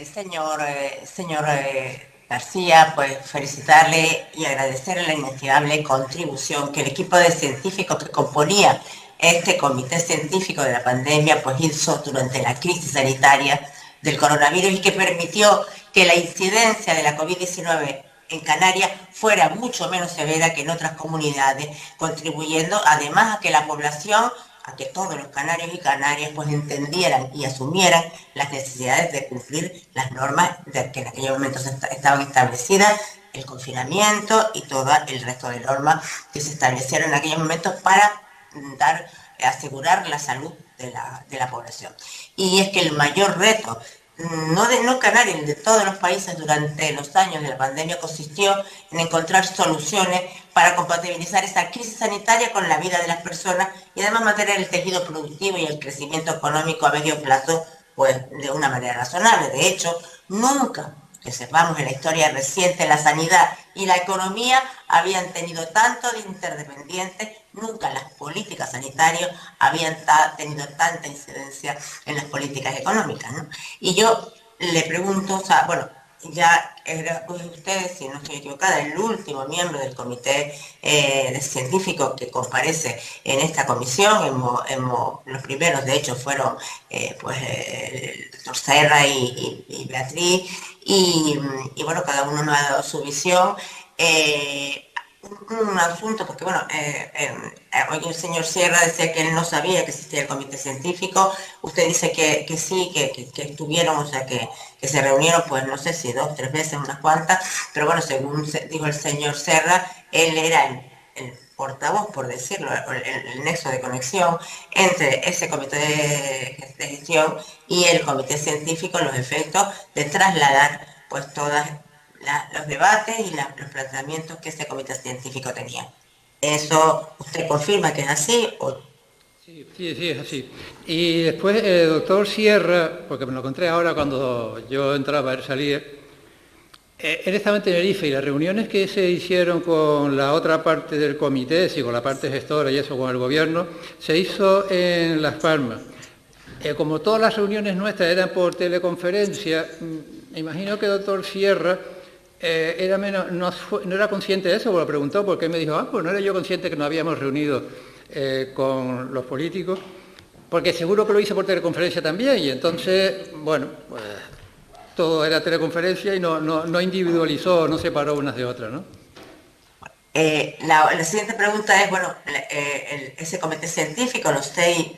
Señor García, pues felicitarle y agradecerle la inestimable contribución que el equipo de científicos que componía este comité científico de la pandemia pues hizo durante la crisis sanitaria del coronavirus y que permitió que la incidencia de la COVID-19 en Canarias fuera mucho menos severa que en otras comunidades, contribuyendo además a que la población, a que todos los canarios y canarias pues entendieran y asumieran las necesidades de cumplir las normas que en aquellos momentos estaban establecidas, el confinamiento y todo el resto de normas que se establecieron en aquellos momentos para asegurar la salud de la población. Y es que el mayor reto no Canarias, de todos los países durante los años de la pandemia consistió en encontrar soluciones para compatibilizar esa crisis sanitaria con la vida de las personas y además mantener el tejido productivo y el crecimiento económico a medio plazo pues de una manera razonable. De hecho, nunca que sepamos en la historia reciente la sanidad y la economía habían tenido tanto de interdependientes, nunca las políticas sanitarias habían tenido tanta incidencia en las políticas económicas, ¿no? Y yo le pregunto, o sea, bueno, ya era usted, si no estoy equivocada, el último miembro del comité científico que comparece en esta comisión. Los primeros, de hecho, fueron el doctor Serra y Beatriz, y bueno, cada uno nos ha dado su visión. Un asunto, porque bueno, hoy el señor Sierra decía que él no sabía que existía el comité científico, usted dice que sí, que estuvieron, o sea, que se reunieron, pues no sé si 2, 3 veces, unas cuantas, pero bueno, según dijo el señor Serra, él era el portavoz, por decirlo, el nexo de conexión entre ese comité de gestión y el comité científico, los efectos de trasladar pues todas los debates y los planteamientos que ese comité científico tenía. ¿Eso usted confirma que es así? Sí, es así. Y después el doctor Sierra, porque me lo encontré ahora cuando yo entraba, él salía, él estaba en Tenerife y las reuniones que se hicieron con la otra parte del comité, sí, con la parte gestora y eso, con el gobierno, se hizo en Las Palmas. Como todas las reuniones nuestras eran por teleconferencia, me imagino que el doctor Sierra no era consciente de eso, me lo preguntó porque me dijo, pues no era yo consciente que nos habíamos reunido con los políticos, porque seguro que lo hice por teleconferencia también, y entonces, bueno, pues todo era teleconferencia y no individualizó, no separó unas de otras, ¿no? La siguiente pregunta es, bueno, ese comité científico, los 6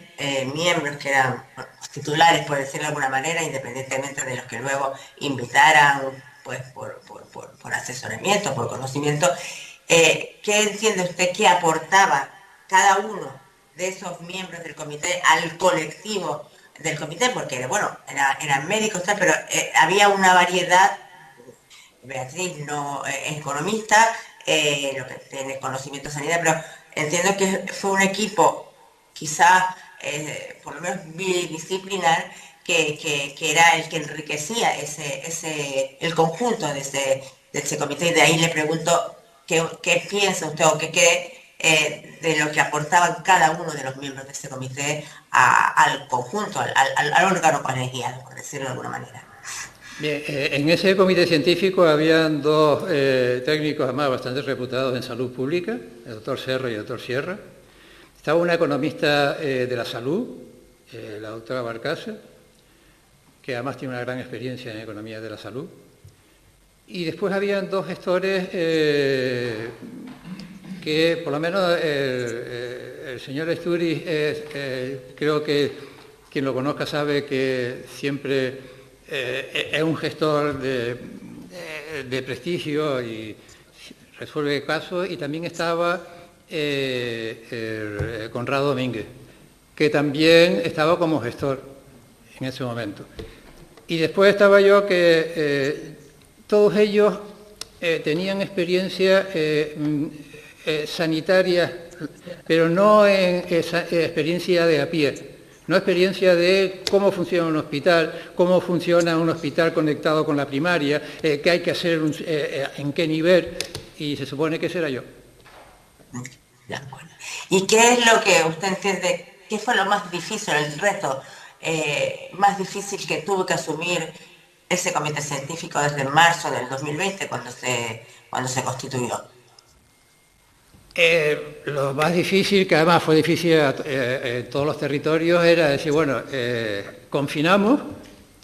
miembros que eran los titulares, por decirlo de alguna manera, independientemente de los que luego invitaran pues por asesoramiento, por conocimiento, ¿qué entiende usted que aportaba cada uno de esos miembros del comité al colectivo del comité? Porque, bueno, eran médicos, pero había una variedad. Beatriz no es economista, lo que tiene conocimiento de sanidad, pero entiendo que fue un equipo quizás por lo menos bidisciplinar que era el que enriquecía el conjunto de ese comité, y de ahí le pregunto qué piensa usted o qué cree de lo que aportaban cada uno de los miembros de ese comité al conjunto, al órgano colegiado, por decirlo de alguna manera. Bien, en ese comité científico habían dos técnicos además bastante reputados en salud pública, el doctor Serra y el doctor Sierra. Estaba una economista de la salud, la doctora Barcasa, que además tiene una gran experiencia en economía de la salud. Y después habían dos gestores que, por lo menos, el señor Esturiz, creo que quien lo conozca sabe que siempre es un gestor de prestigio y resuelve casos, y también estaba Conrado Domínguez, que también estaba como gestor en ese momento. Y después estaba yo, que todos ellos tenían experiencia sanitaria, pero no en experiencia de a pie. No experiencia de cómo funciona un hospital, cómo funciona un hospital conectado con la primaria, qué hay que hacer, en qué nivel, y se supone que ese era yo. Ya, bueno. ¿Y qué es lo que usted entiende, qué fue lo más difícil, el reto más difícil que tuvo que asumir ese comité científico desde marzo del 2020, cuando se constituyó? Lo más difícil, que además fue difícil en todos los territorios, era decir, bueno, confinamos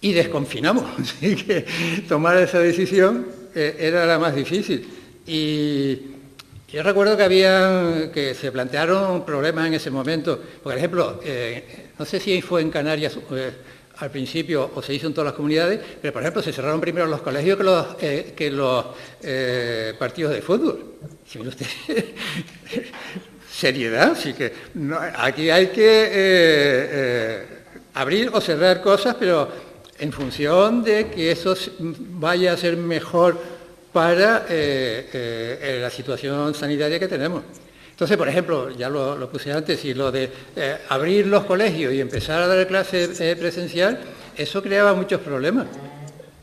y desconfinamos. Así que tomar esa decisión era la más difícil. Y yo recuerdo que se plantearon problemas en ese momento. Por ejemplo, no sé si fue en Canarias al principio o se hizo en todas las comunidades, pero por ejemplo se cerraron primero los colegios que los partidos de fútbol. Si mire usted, seriedad, sí que no, aquí hay que abrir o cerrar cosas, pero en función de que eso vaya a ser mejor para la situación sanitaria que tenemos. Entonces, por ejemplo, ya lo puse antes, y lo de abrir los colegios y empezar a dar clase presencial, eso creaba muchos problemas.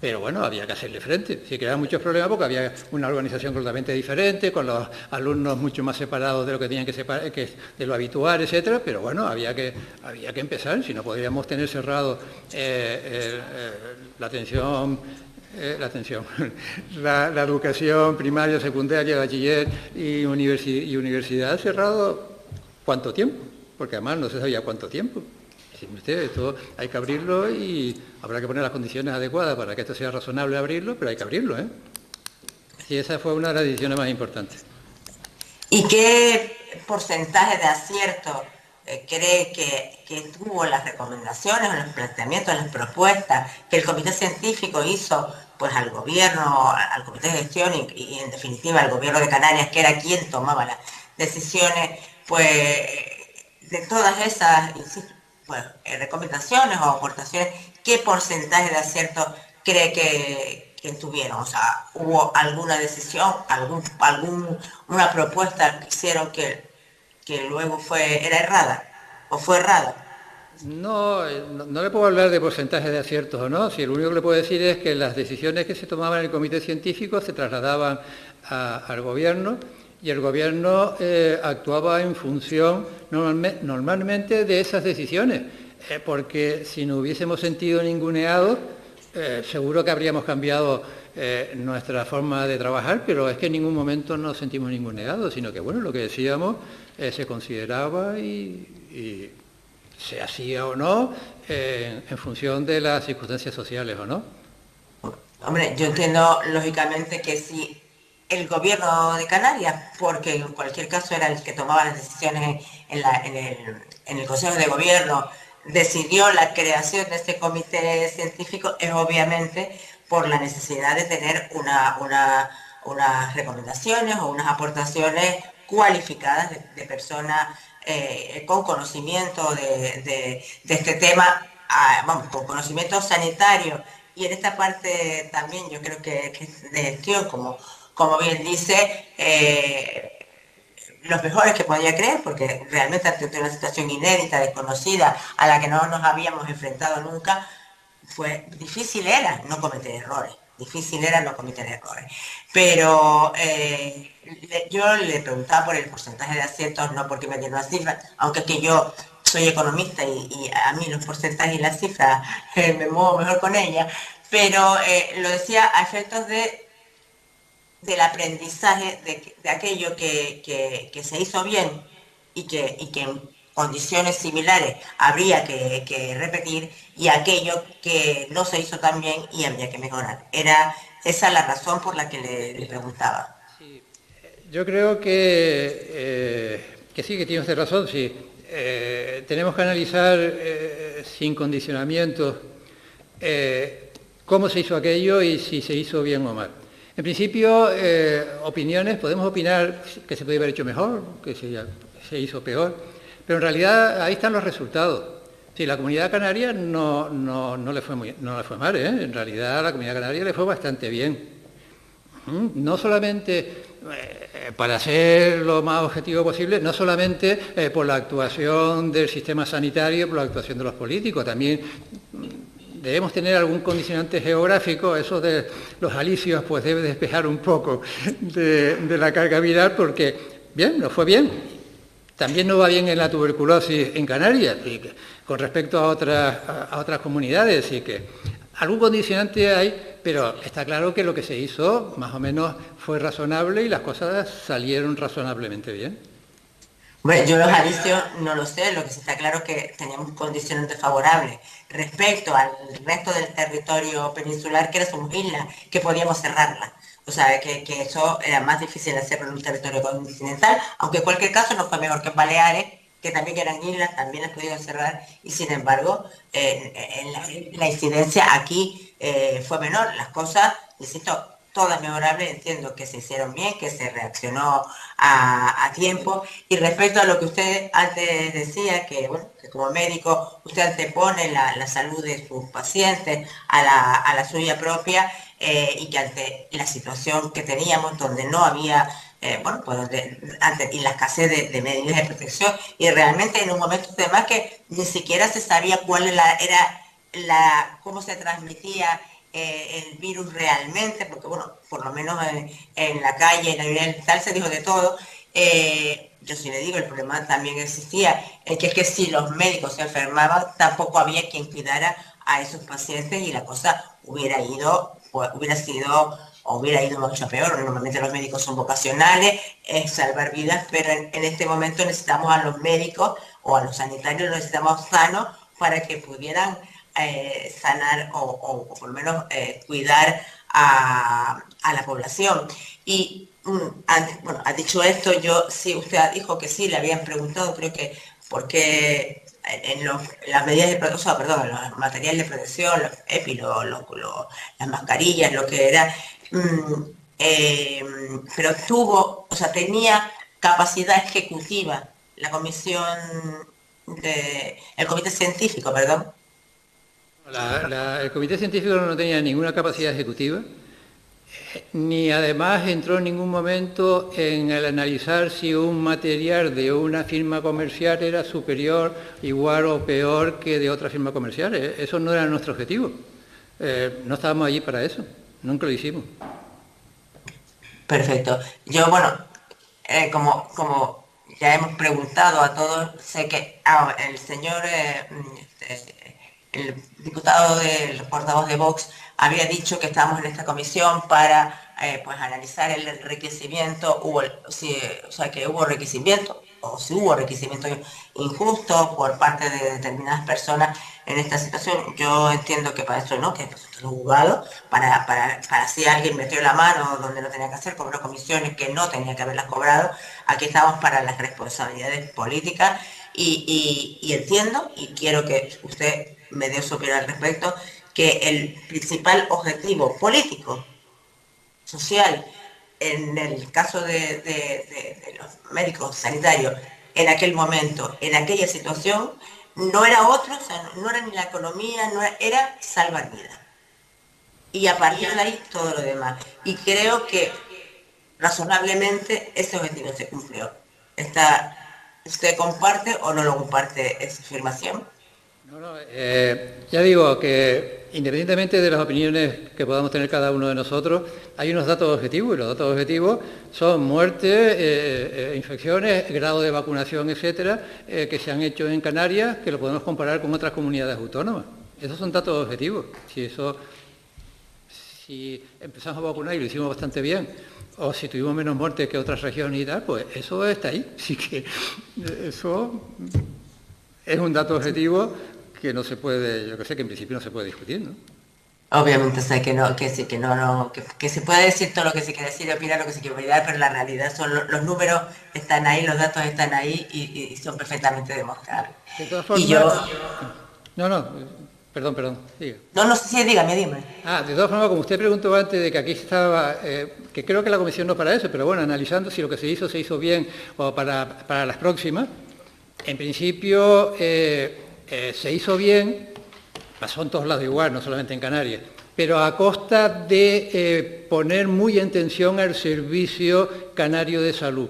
Pero bueno, había que hacerle frente. Sí, creaba muchos problemas porque había una organización completamente diferente, con los alumnos mucho más separados de lo que tenían que separar, que de lo habitual, etcétera. Pero bueno, había que empezar, si no podríamos tener cerrado la educación primaria, secundaria, bachiller y universidad cerrado, ¿cuánto tiempo? Porque además no se sabía cuánto tiempo. Esto hay que abrirlo y habrá que poner las condiciones adecuadas para que esto sea razonable abrirlo, pero hay que abrirlo, ¿eh? Y esa fue una de las decisiones más importantes. ¿Y qué porcentaje de acierto cree que tuvo las recomendaciones, los planteamientos, las propuestas que el comité científico hizo pues al gobierno, al comité de gestión y en definitiva al gobierno de Canarias, que era quien tomaba las decisiones, pues de todas esas recomendaciones o aportaciones, qué porcentaje de acierto cree que tuvieron? O sea, ¿hubo alguna decisión, una propuesta que hicieron que luego era errada o fue errada? No le puedo hablar de porcentaje de aciertos o no. Si lo único que le puedo decir es que las decisiones que se tomaban en el comité científico se trasladaban al gobierno, y el gobierno actuaba en función normalmente de esas decisiones, porque si no hubiésemos sentido ninguneados, seguro que habríamos cambiado nuestra forma de trabajar, pero es que en ningún momento nos sentimos ninguneados, sino que bueno, lo que decíamos se consideraba y se hacía o no en función de las circunstancias sociales o no. Hombre, yo entiendo lógicamente que si el gobierno de Canarias, porque en cualquier caso era el que tomaba las decisiones en el Consejo de Gobierno, decidió la creación de este comité científico, es obviamente por la necesidad de tener unas recomendaciones o unas aportaciones cualificadas de personas con conocimiento de este tema, con conocimiento sanitario. Y en esta parte también yo creo que de gestión, como bien dice, los mejores que podía creer, porque realmente ante una situación inédita, desconocida, a la que no nos habíamos enfrentado nunca, difícil era no cometer errores. Pero yo le preguntaba por el porcentaje de aciertos, no porque me dieron las cifras, aunque es que yo soy economista y a mí los porcentajes y las cifras me muevo mejor con ellas, pero lo decía a efectos del aprendizaje de aquello que se hizo bien y que en condiciones similares habría que repetir, y aquello que no se hizo tan bien y habría que mejorar. Era esa la razón por la que le preguntaba. Sí. Yo creo que sí, que tiene usted razón, sí. Tenemos que analizar sin condicionamientos cómo se hizo aquello y si se hizo bien o mal. En principio, opiniones, podemos opinar que se podía haber hecho mejor, que se hizo peor, pero en realidad ahí están los resultados. Sí, la Comunidad Canaria no le fue mal, ¿eh? En realidad a la Comunidad Canaria le fue bastante bien. No solamente, para ser lo más objetivo posible, no solamente por la actuación del sistema sanitario, por la actuación de los políticos, también debemos tener algún condicionante geográfico. Eso de los alisios pues debe despejar un poco de la carga viral, porque bien, nos fue bien. También no va bien en la tuberculosis en Canarias, y con respecto a otras comunidades, y que algún condicionante hay, pero está claro que lo que se hizo más o menos fue razonable y las cosas salieron razonablemente bien. Bueno, yo los alicios no lo sé, lo que sí está claro es que teníamos condiciones favorables respecto al resto del territorio peninsular, que somos islas, que podíamos cerrarla. O sea, que eso era más difícil hacerlo en un territorio continental, aunque en cualquier caso no fue mejor que en Baleares, que también eran islas, también las pudieron cerrar, y sin embargo, la incidencia aquí fue menor. Las cosas, insisto, todas mejorables, entiendo que se hicieron bien, que se reaccionó a tiempo. Y respecto a lo que usted antes decía, que, bueno, que como médico usted antepone la salud de sus pacientes a la suya propia, y que ante la situación que teníamos, donde no había, bueno, pues ante la escasez de medidas de protección, y realmente en un momento además que ni siquiera se sabía cuál era cómo se transmitía el virus realmente, porque bueno, por lo menos en la calle, en la vida tal, se dijo de todo. Yo sí le digo, el problema también existía, que es que si los médicos se enfermaban, tampoco había quien cuidara a esos pacientes y la cosa hubiera ido, pues, hubiera ido mucho peor. Normalmente los médicos son vocacionales, es salvar vidas, pero en este momento necesitamos a los médicos o a los sanitarios, los necesitamos sanos para que pudieran sanar o por lo menos cuidar a la población. Y bueno, ha dicho esto, yo sí, usted dijo que sí, le habían preguntado, creo que por qué las medidas de protección, o sea, perdón, los materiales de protección, los EPI, las mascarillas, lo que era, pero o sea, tenía capacidad ejecutiva la comisión el comité científico, perdón. El comité científico no tenía ninguna capacidad ejecutiva, ni además entró en ningún momento en el analizar si un material de una firma comercial era superior, igual o peor que de otra firma comercial. Eso no era nuestro objetivo. No estábamos allí para eso, nunca lo hicimos. Perfecto. Yo, bueno, como ya hemos preguntado a todos, sé que el señor, el diputado del portavoz de Vox, había dicho que estábamos en esta comisión para pues analizar el enriquecimiento, o sea, que hubo enriquecimiento, o si hubo enriquecimiento injusto por parte de determinadas personas en esta situación. Yo entiendo que para eso no, que es un juzgado, para si alguien metió la mano donde no tenía que hacer, cobró comisiones que no tenía que haberlas cobrado. Aquí estamos para las responsabilidades políticas, y entiendo, y quiero que usted me dé su opinión al respecto, que el principal objetivo político, social, en el caso de los médicos sanitarios, en aquel momento, en aquella situación, no era otro, o sea, no era ni la economía, era salvar vidas. Y a partir de ahí todo lo demás. Y creo que razonablemente ese objetivo se cumplió. ¿Usted comparte o no lo comparte esa afirmación? Ya digo que independientemente de las opiniones que podamos tener cada uno de nosotros, hay unos datos objetivos, y los datos objetivos son muertes, infecciones, grado de vacunación, etcétera, que se han hecho en Canarias, que lo podemos comparar con otras comunidades autónomas. Esos son datos objetivos. Si empezamos a vacunar y lo hicimos bastante bien, o si tuvimos menos muertes que otras regiones y tal, pues eso está ahí. Así que eso es un dato objetivo que no se puede, yo que sé, que en principio no se puede discutir, ¿no? Obviamente sé que no, que sí, que se puede decir todo lo que se quiere decir, opinar lo que se quiere opinar, pero la realidad son los números están ahí, los datos están ahí y son perfectamente demostrables. De todas formas, perdón, diga. No, sí, dígame. De todas formas, como usted preguntó antes de que aquí estaba, que creo que la comisión no es para eso, pero bueno, analizando si lo que se hizo bien o para las próximas, en principio se hizo bien, pasó en todos lados igual, no solamente en Canarias, pero a costa de poner muy en tensión al servicio canario de salud,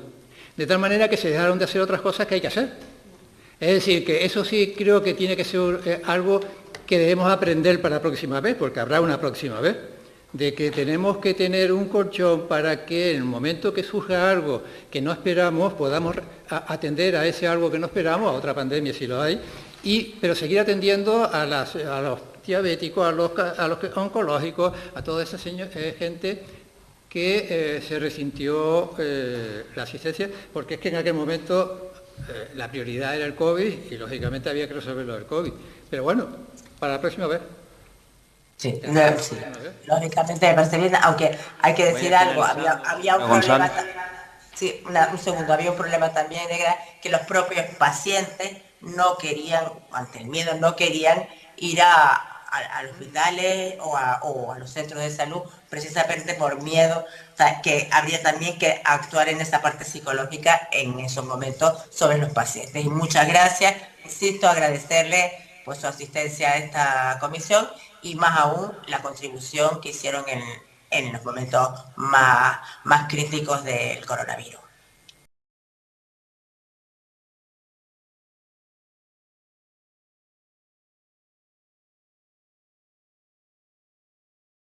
de tal manera que se dejaron de hacer otras cosas que hay que hacer. Es decir, que eso sí creo que tiene que ser algo que debemos aprender para la próxima vez, porque habrá una próxima vez, de que tenemos que tener un colchón para que en el momento que surja algo que no esperamos, podamos atender a ese algo que no esperamos, a otra pandemia si lo hay, pero seguir atendiendo a los diabéticos, a los oncológicos, a toda esa gente que se resintió la asistencia, porque es que en aquel momento la prioridad era el COVID y lógicamente había que resolver lo del COVID. Pero bueno, para la próxima vez. Sí, sí, lógicamente me parece bien, aunque hay que decir algo, había un problema, sí, un segundo, había un problema también, Negra, que los propios pacientes no querían, ante el miedo, no querían ir a los hospitales o a los centros de salud precisamente por miedo, o sea, que habría también que actuar en esa parte psicológica en esos momentos sobre los pacientes. Y muchas gracias, insisto, agradecerle pues su asistencia a esta comisión y más aún la contribución que hicieron en los momentos más críticos del coronavirus.